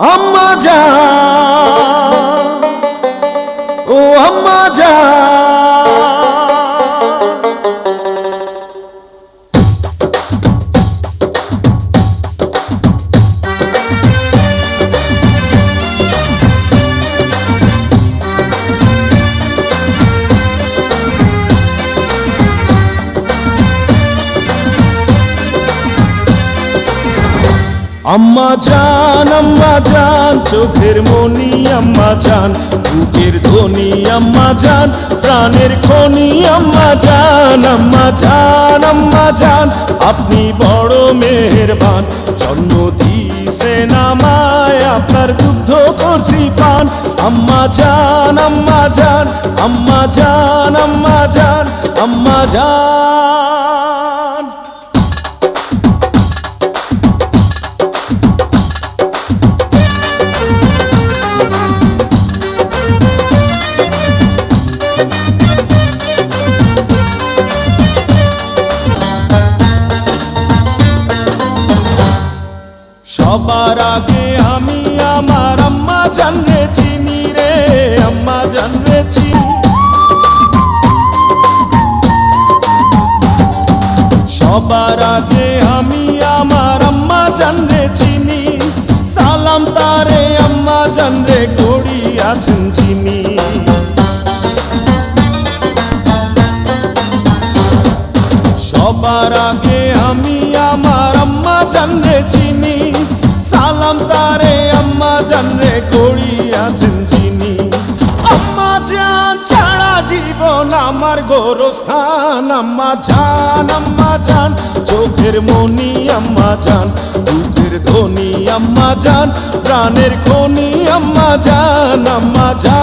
আম্মা জান, ও আম্মা জান, আম্মা জান চোখের মনি আম্মা জান, বুকের ধ্বনি আম্মা জান, প্রাণের খনি আম্মা জান। আম্মা জান, আম্মা জান, আপনি বড় মেহেরবান, জন্ম দিয়েছেন আমায়, আপনার দুগ্ধ করছি পান। আম্মা জান, আম্মা জান, আম্মা জান, আম্মা জান, আম্মা জান। সবার আগে আমি আমার আম্মা জানরে চিনি রে, আম্মা জানরে চিনি। সবার আগে আমি আমার আম্মা জানরে চিনি, সালাম তারে আম্মা জানরে করি আছেন যিনি। সবার আগে আমি আমার আম্মা জানরে চিনি, সালাম তারে আম্মা জানরে করি আছেন যিনি। আম্মা জান ছাড়া জীবন আমার গোরস্থান। আম্মা জান, আম্মা জান, চোখের মনি আম্মা জান, বুকের ধ্বনি আম্মা জান, প্রাণের খনি আম্মা জান। আম্মা জান।